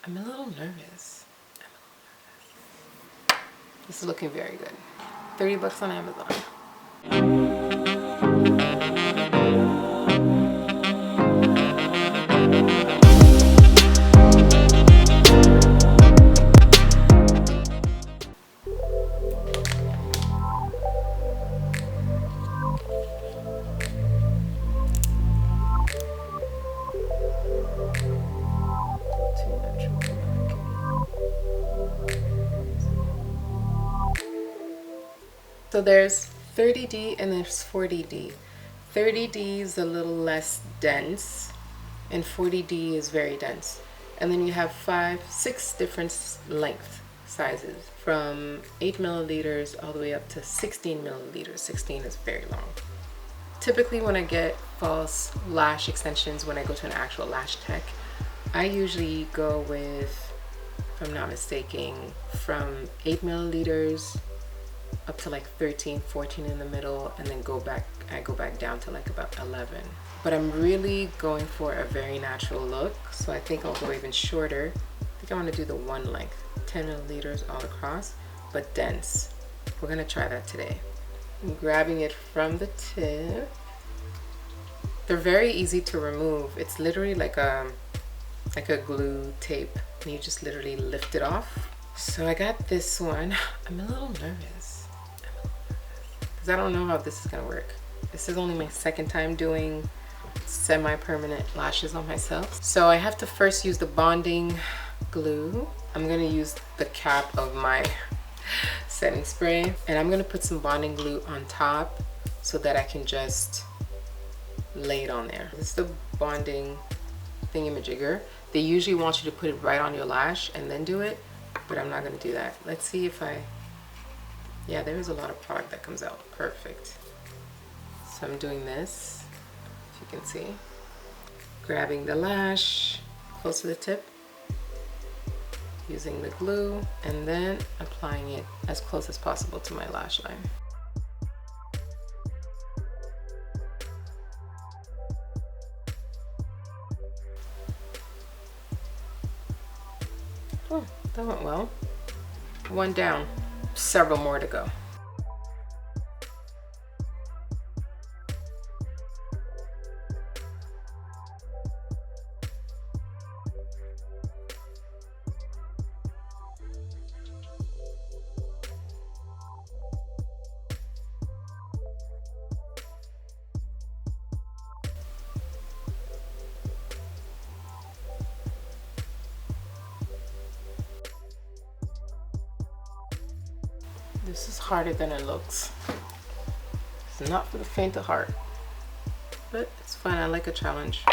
I'm a little nervous. This is looking very good. 30 bucks on Amazon. So there's 30D and there's 40D. 30D is a little less dense and 40D is very dense. And then you have 6 different length sizes from 8 milliliters all the way up to 16 milliliters. 16 is very long. Typically when I get false lash extensions, when I go to an actual lash tech, I usually go with, if I'm not mistaken, from 8 milliliters up to like 13, 14 in the middle, and then I go back down to like about 11. But I'm really going for a very natural look, so I think I'll go even shorter. I think I want to do the one length, 10 milliliters all across, but dense. We're gonna try that today. I'm grabbing it from the tip. They're very easy to remove. It's literally like a glue tape, and you just literally lift it off. So I got this one. I'm a little nervous because I don't know how this is gonna work. This is only my second time doing semi-permanent lashes on myself. So I have to first use the bonding glue. I'm gonna use the cap of my setting spray, and I'm gonna put some bonding glue on top so that I can just lay it on there. This is the bonding thingamajigger. They usually want you to put it right on your lash and then do it, but I'm not gonna do that. Let's see if yeah, there's a lot of product that comes out. Perfect. So I'm doing this, if you can see. Grabbing the lash close to the tip, using the glue, and then applying it as close as possible to my lash line. Oh, that went well. One down, several more to go. This is harder than it looks. It's not for the faint of heart, but it's fun. I like a challenge.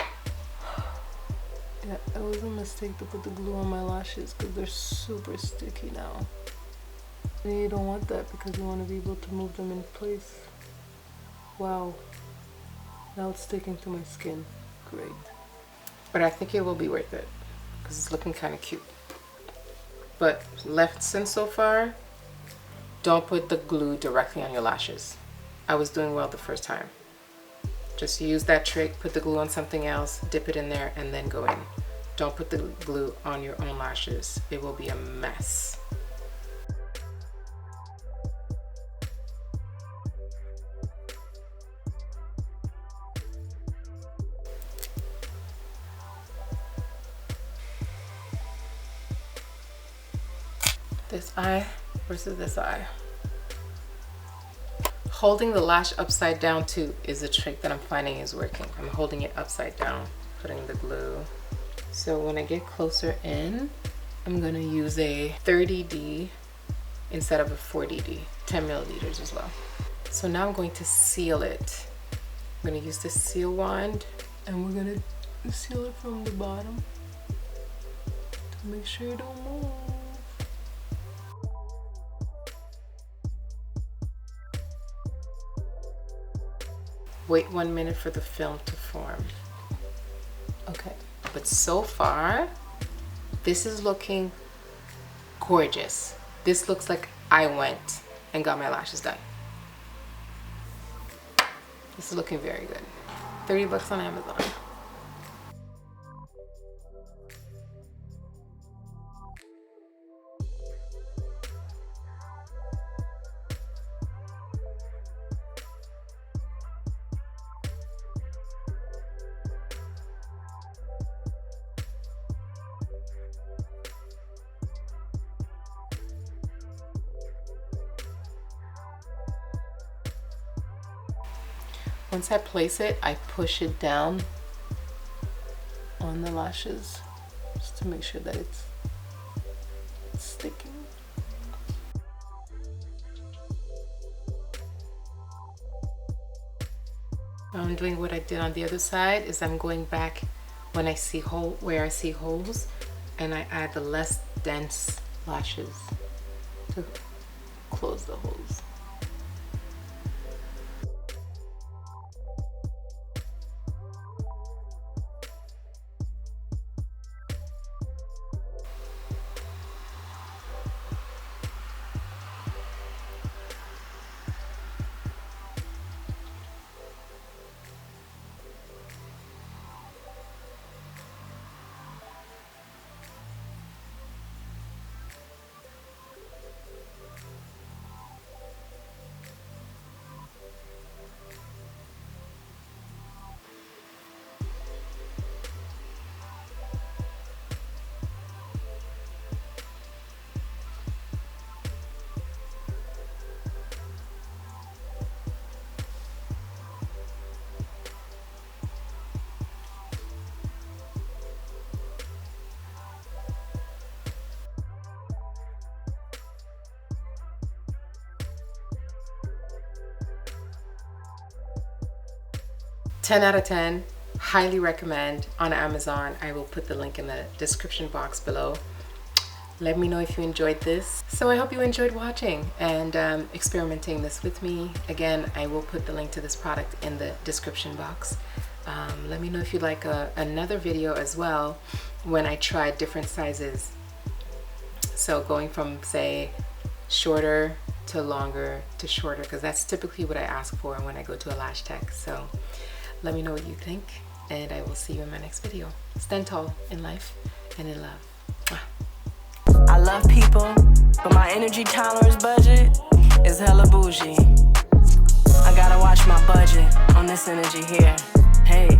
Yeah, it was a mistake to put the glue on my lashes because they're super sticky now. And you don't want that because you want to be able to move them in place. Wow. Now it's sticking to my skin. Great. But I think it will be worth it because it's looking kind of cute. But lesson so far, don't put the glue directly on your lashes. I was doing well the first time. Just use that trick, put the glue on something else, dip it in there, and then go in. Don't put the glue on your own lashes. It will be a mess. This eye versus this eye. Holding the lash upside down too is a trick that I'm finding is working. I'm holding it upside down, putting the glue. So when I get closer in, I'm gonna use a 30D instead of a 40D, 10 milliliters as well. So now I'm going to seal it. I'm gonna use the seal wand, and we're gonna seal it from the bottom to make sure it don't move. Wait 1 minute for the film to form. Okay, but so far, this is looking gorgeous. This looks like I went and got my lashes done. This is looking very good. 30 bucks on Amazon. Once I place it, I push it down on the lashes just to make sure that it's sticking. I'm doing what I did on the other side, is I'm going back when I see where I see holes, and I add the less dense lashes to close the holes. Ten out of 10, highly recommend on Amazon. I will put the link in the description box below. Let me know if you enjoyed this. So I hope you enjoyed watching and experimenting this with me. Again, I will put the link to this product in the description box. Let me know if you'd like another video as well when I try different sizes. So going from, say, shorter to longer to shorter, because that's typically what I ask for when I go to a lash tech. So let me know what you think, and I will see you in my next video. Stand tall in life and in love. Mwah. I love people, but my energy tolerance budget is hella bougie. I gotta watch my budget on this energy here. Hey.